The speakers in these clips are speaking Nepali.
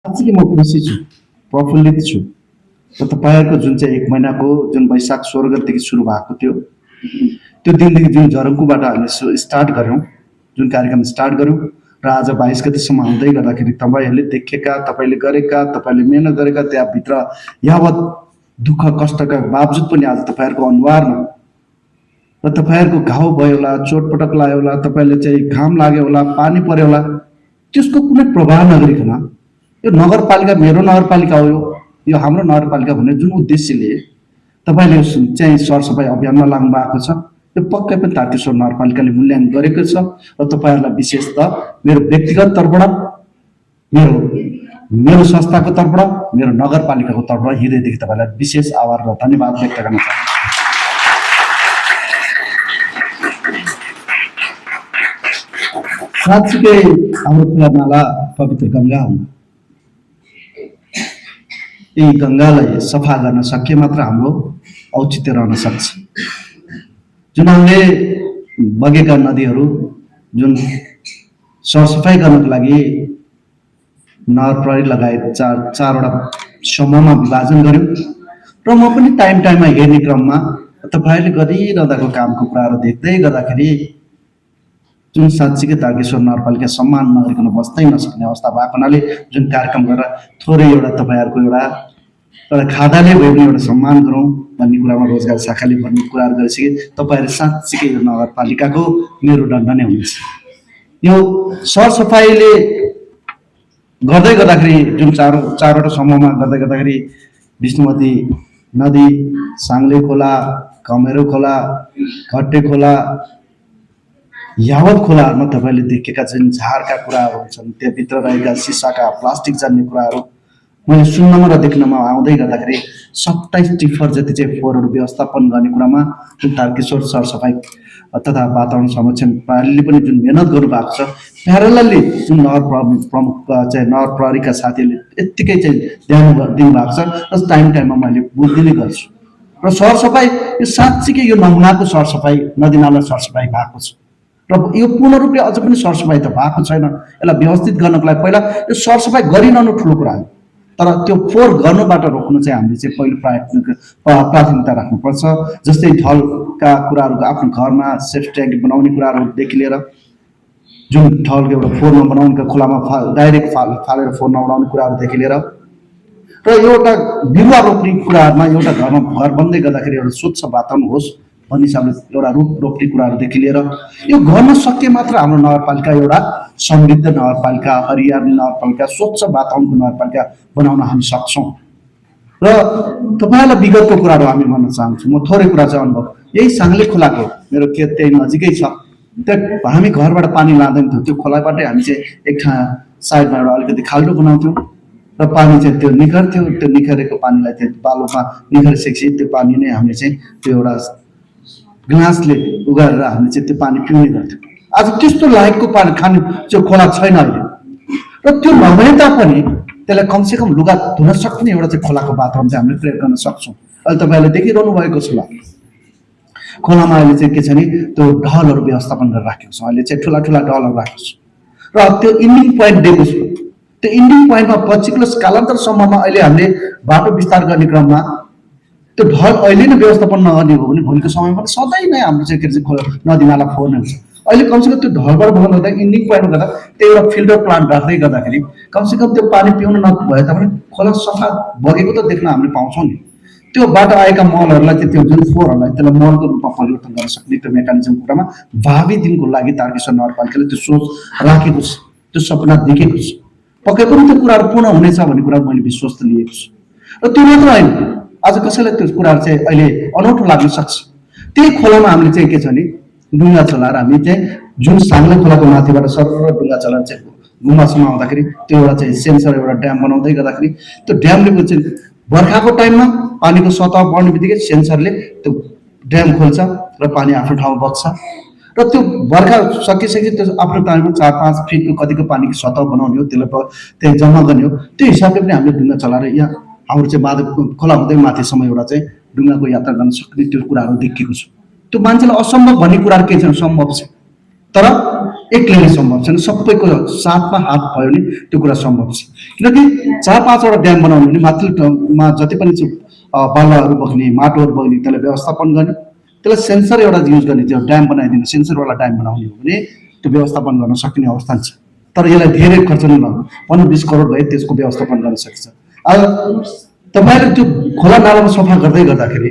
साँच्चै म खुसी छु, प्रफुल्लित छु र तपाईँहरूको जुन चाहिँ 1 महिनाको जुन वैशाख 16 गतेदेखि सुरु भएको थियो, त्यो दिनदेखि जुन जरङ्कुबाट हामीले स्टार्ट गऱ्यौँ, जुन कार्यक्रम स्टार्ट गऱ्यौँ र आज 22 गतेसम्म आउँदै गर्दाखेरि तपाईँहरूले देखेका, तपाईँले गरेका, तपाईँले मेहनत गरेका त्यहाँभित्र यावत दुःख कष्टका बावजुद पनि आज तपाईँहरूको अनुहारमा र तपाईँहरूको घाउ भयो होला, चोटपटक लाग्यो होला, तपाईँले चाहिँ घाम लाग्यो होला, पानी पर्यो होला, त्यसको कुनै प्रभाव नगरिकन यो नगरपालिका मेरो नगरपालिका हो, यो हाम्रो नगरपालिका भन्ने जुन उद्देश्यले तपाईँले चाहिँ सरसफाइ अभियानमा लाग्नु भएको छ, यो पक्कै पनि तारकेश्वर नगरपालिकाले मूल्याङ्कन गरेको छ र तपाईँहरूलाई विशेष त मेरो व्यक्तिगत तर्फबाट, मेरो मेरो संस्थाको तर्फबाट, मेरो नगरपालिकाको तर्फबाट हृदयदेखि तपाईँलाई विशेष आभार र धन्यवाद व्यक्त गर्न चाहन्छु। साँच्चीकै हाम्रो खुला नाला पवित्र गङ्गा हुन्। यी गङ्गालाई सफा गर्न सके मात्र हाम्रो औचित्य रहन सक्छ। जुन हामीले बगेका नदीहरू जुन सरसफाइ गर्नको लागि नगर प्रहरी लगायत चारवटा समूहमा विभाजन गऱ्यौँ र म पनि टाइममा हेर्ने क्रममा तपाईँहरूले गरिरहँदाको कामको कुराहरू देख्दै गर्दाखेरि जुन साँच्चीकै तारकेश्वर नगरपालिका सम्मान नगरिकन बस्दै नसक्ने अवस्था भएको हुनाले जुन कार्यक्रम गरेर थोरै एउटा तपाईँहरूको एउटा खादाले भए पनि एउटा सम्मान गरौँ भन्ने कुरामा रोजगार शाखाले भन्ने कुराहरू गरिसके तपाईँहरू साँच्चीकै यो नगरपालिकाको मेरुदण्ड नै हुनेछ। यो सरसफाइले गर्दै गर्दाखेरि जुन चारवटा समूहमा गर्दै गर्दाखेरि विष्णुमती नदी, साङ्ले खोला, कमेरो खोला, घट्टे खोला, यावत खोलाहरूमा तपाईँले देखेका जुन झारका कुराहरू हुन्छन्, त्यहाँभित्र रहेका सिसाका प्लास्टिक जान्ने कुराहरू मैले सुन्नमा र देख्नमा आउँदै गर्दाखेरि 27 टिफर जति चाहिँ फोहोरहरू व्यवस्थापन गर्ने कुरामा जुन तारकेश्वर सरसफाइ तथा वातावरण संरक्षण प्रणालीले पनि जुन मेहनत गर्नुभएको छ, प्यारलली जुन नगर प्रमुख चाहिँ नगर प्रहरीका साथीहरूले यत्तिकै चाहिँ ध्यान दिनुभएको छ र टाइममा मैले बुझ्दिने गर्छु र सरसफाइ यो साँच्चीकै यो नमुनाको सरसफाइ नदीनाला सरसफाइ भएको छ र यो पूर्ण रूपले अझ पनि सरसफाइ त भएको छैन। यसलाई व्यवस्थित गर्नको लागि पहिला यो सरसफाइ गरिरहनु ठुलो कुरा हो, तर त्यो फोहोर गर्नुबाट रोक्नु चाहिँ हामीले चाहिँ पहिलो प्राथमिकता राख्नुपर्छ। जस्तै ढलका कुराहरू आफ्नो घरमा सेफ ट्याङ्क बनाउने कुराहरूदेखि लिएर जुन ढलको एउटा फोहोर नबनाउने, खोलामा डाइरेक्ट फालेर फोहोर नबनाउने कुराहरूदेखि लिएर र एउटा बिरुवा रोप्ने कुराहरूमा एउटा घरमा घर बन्दै गर्दाखेरि एउटा स्वच्छ वातावरण होस् भन्ने हिसाबले एउटा रुख रोप्ने कुराहरूदेखि लिएर यो गर्न सके मात्र हाम्रो नगरपालिका एउटा समृद्ध नगरपालिका, हरियाली नगरपालिका, स्वच्छ वातावरणको नगरपालिका बनाउन हामी सक्छौँ। र तपाईँहरूलाई विगतको कुराहरू हामी भन्न चाहन्छु। म थोरै कुरा चाहिँ अनुभव यही साङ्ले खोलाको मेरो खेत त्यही नजिकै छ, त्यहाँ हामी घरबाट पानी लाँदैन थियो, त्यो खोलाबाटै हामी चाहिँ एक ठाउँ साइडमा एउटा अलिकति खाल्डो बनाउँथ्यौँ र पानी चाहिँ त्यो निखर्थ्यो, त्यो निखरेको पानीलाई त्यो बालुमा निखरिसकेपछि त्यो पानी नै हामीले चाहिँ त्यो एउटा ग्लासले उगाएर हामीले चाहिँ त्यो पानी पिउने गर्थ्यौँ। आज त्यस्तो लायकको पानी खाने त्यो खोला छैन अहिले र त्यो नभए तापनि त्यसलाई कमसेकम लुगा धुन सक्ने एउटा चाहिँ खोलाको वातावरण चाहिँ हामीले प्रयोग गर्न सक्छौँ। अहिले तपाईँहरूले देखिरहनु भएको छ, खोलामा अहिले चाहिँ के छ भने त्यो ढलहरू व्यवस्थापन गरेर राखेको छ, अहिले चाहिँ ठुला ठुला ढलहरू राखेको छ र त्यो इन्डिङ पोइन्ट दिएको छु। त्यो इन्डिङ पोइन्टमा पछिल्लो कालान्तरसम्ममा अहिले हामीले बाटो विस्तार गर्ने क्रममा त्यो ढल अहिले नै व्यवस्थापन नगर्ने हो भने भोलिको समयमा सधैँ नै हाम्रो चाहिँ के चाहिँ नदीनाला फोहोर नै हुन्छ। अहिले कमसेकम त्यो ढलबाट बन्द गर्दा इन्डिङ पोइन्टमा गर्दा त्यो एउटा फिल्टर प्लान्ट राख्दै गर्दाखेरि कमसेकम त्यो पानी पिउन नभए तापनि खोला सफा बगेको त देख्न हामीले पाउँछौँ नि। त्योबाट आएका मलहरूलाई चाहिँ त्यो जुन फोहोरहरूलाई त्यसलाई मलको रूपमा परिवर्तन गर्न सक्ने त्यो मेकानिजम कुरामा भावी दिनको लागि तारकेश्वर नगरपालिकाले त्यो सोच राखेको छ, त्यो सपना देखेको छ। पक्कै पनि त्यो कुराहरू पूर्ण हुनेछ भन्ने कुरा मैले विश्वास लिएको छु र त्यो मात्र होइन, आज कसैलाई त्यो कुराहरू चाहिँ अहिले अनौठो लाग्न सक्छ। त्यही खोलामा हामीले चाहिँ के छ भने डुङ्गा चलाएर हामी चाहिँ जुन साङ्ले खोलाको माथिबाट सरर डुङ्गा चलाएर चाहिँ गुम्बासम्म आउँदाखेरि त्यो एउटा चाहिँ सेन्सर एउटा ड्याम बनाउँदै गर्दाखेरि त्यो ड्यामले चाहिँ बर्खाको टाइममा पानीको सतह बढ्ने बित्तिकै सेन्सरले त्यो ड्याम खोल्छ र पानी आफ्नो ठाउँमा बग्छ र त्यो बर्खा सकिसकेपछि त्यो आफ्नो टाइममा 4-5 फिटको कतिको पानीको सतह बनाउने हो, त्यसलाई त्यहाँ जम्मा गर्ने हो। त्यो हिसाबले पनि हामीले डुङ्गा चलाएर यहाँ हाम्रो चाहिँ माधव खोला हुँदै माथिसम्म एउटा चाहिँ डुङ्गाको यात्रा गर्न सक्ने त्यो कुराहरू देखिएको छ। त्यो मान्छेलाई असम्भव भन्ने कुराहरू के छ, सम्भव छ। तर एक्लैले सम्भव छैन, सबैको साथमा हात भयो भने त्यो कुरा सम्भव छ। किनकि 4-5 वटा ड्याम बनाउनु भने माथिल्लोमा जति पनि बालुवाहरू बग्ने माटोहरू बग्ने त्यसलाई व्यवस्थापन गर्ने, त्यसलाई सेन्सर एउटा युज गर्ने, त्यो ड्याम बनाइदिनु सेन्सरवाला ड्याम बनाउने हो भने त्यो व्यवस्थापन गर्न सकिने अवस्था छ। तर यसलाई धेरै खर्च नलाग्नु, 15-20 करोड भए त्यसको व्यवस्थापन गर्न सकिन्छ। अब तपाईँले त्यो खोला नालामा सफा गर्दै गर्दाखेरि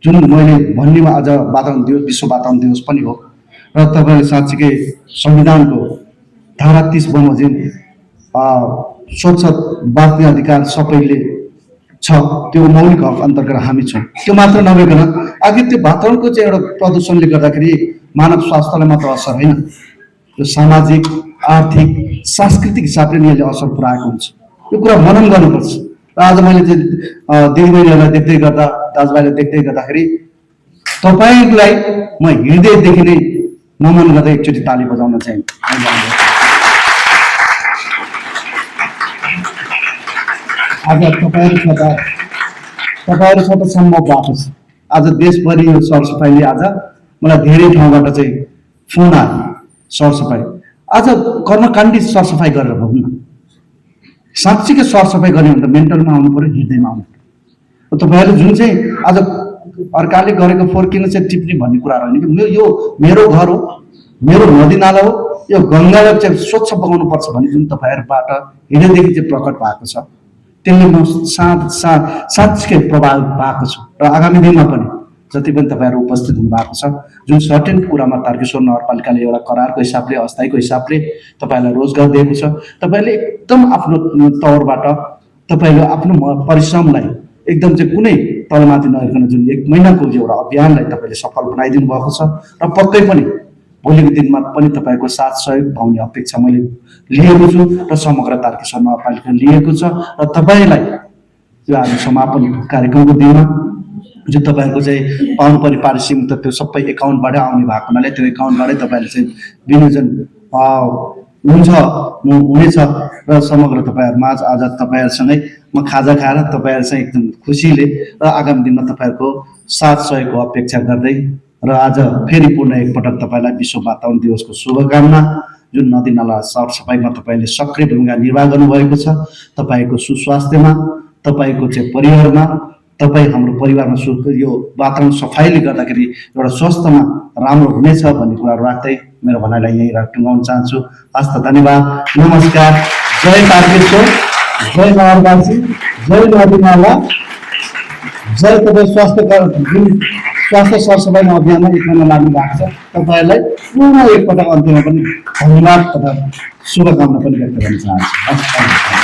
जुन मैले भन्नेमा आज वातावरण दिवस विश्व वातावरण दिवस पनि हो र तपाईँले साँच्चीकै संविधानको धारा 30 बमोजिम स्वच्छ बाँच्ने अधिकार सबैले छ, त्यो मौलिक हक अन्तर्गत हामी छौँ। त्यो मात्र नभइकन आखिर त्यो वातावरणको चाहिँ एउटा प्रदूषणले गर्दाखेरि मानव स्वास्थ्यलाई मात्र असर होइन, यो सामाजिक आर्थिक सांस्कृतिक हिसाबले नि यसले असर पुऱ्याएको हुन्छ। यो कुरा मनन गर्नुपर्छ। र आज मैले चाहिँ दिदीबहिनीहरूलाई देख्दै गर्दा दाजुभाइलाई देख्दै गर्दाखेरि तपाईँलाई म हृदयदेखि नै नमन गर्दै एकचोटि ताली बजाउन चाहे। आज तपाईँहरूसँग सम्भव भएको छ। आज देशभरि यो सरसफाइले आज मलाई धेरै ठाउँबाट चाहिँ फोन आयो, सरसफाइ आज कर्मकाण्डी सरसफाइ गरेर भनौँ न, साँच्चीकै सरसफाइ गर्ने भने त मेन्टलमा आउनु पऱ्यो, हृदयमा आउनु पऱ्यो। तपाईँहरूले जुन चाहिँ आज अर्काले गरेको फोर्किन चाहिँ टिप्ने भन्ने कुरा होइन कि यो मेरो घर हो, मेरो नदी नाला हो, यो गङ्गालाई चाहिँ स्वच्छ बनाउनु पर्छ भन्ने जुन तपाईँहरूबाट हृदयदेखि चाहिँ प्रकट भएको छ, त्यसले म साँच्चीकै प्रभावित भएको छु। र आगामी दिनमा पनि जति पनि तपाईँहरू उपस्थित हुनुभएको छ, जुन सर्टेन कुरामा तारकेश्वर नगरपालिकाले एउटा करारको हिसाबले अस्थायीको हिसाबले तपाईँलाई रोजगार दिएको छ, तपाईँले एकदम आफ्नो तौरबाट तपाईँले आफ्नो परिश्रमलाई एकदम चाहिँ कुनै तलमाथि नहेर्कन जुन 1 महिनाको एउटा अभियानलाई तपाईँले सफल बनाइदिनु भएको छ। र पक्कै पनि भोलिको दिनमा पनि तपाईँको साथ सहयोग पाउने अपेक्षा मैले लिएको छु र समग्र तारकेश्वर नगरपालिकाले लिएको छ। र तपाईँलाई यो आज समापन कार्यक्रमको दिनमा जो तपाईँहरूको चाहिँ पाउनुपर्ने पारिश्रमिक त त्यो सबै एकाउन्टबाटै आउने भएको हुनाले त्यो एकाउन्टबाटै तपाईँले चाहिँ विनियोजन हुनेछ। र समग्र तपाईँहरूमा आज तपाईँहरूसँगै म खाजा खाएर तपाईँहरूसँग एकदम खुसीले र आगामी दिनमा तपाईँहरूको साथ सहयोगको अपेक्षा गर्दै र आज फेरि पुनः एकपटक तपाईँलाई विश्व वातावरण दिवसको शुभकामना। जुन नदी नाला सरसफाइमा तपाईँले सक्रिय भूमिका निर्वाह गर्नुभएको छ, तपाईँको सुस्वास्थ्यमा, तपाईँको चाहिँ परिवारमा, तपाईँ हाम्रो परिवारमा यो वातावरण सफाइले गर्दाखेरि एउटा स्वास्थ्यमा राम्रो हुनेछ भन्ने कुराहरू राख्दै मेरो भनाइलाई यहीँ टुङ्गाउन चाहन्छु। हस् त, धन्यवाद, नमस्कार, जय तारकेश्वर, जय नगरवासी, जय नदी नाला, जय। तपाईँ स्वास्थ्य सरसफाइ अभियानमा 1 महिना लाग्नु भएको छ, तपाईँहरूलाई पुनः एकपटक अन्त्यमा पनि धन्यवाद तथा शुभकामना पनि व्यक्त गर्न चाहन्छु।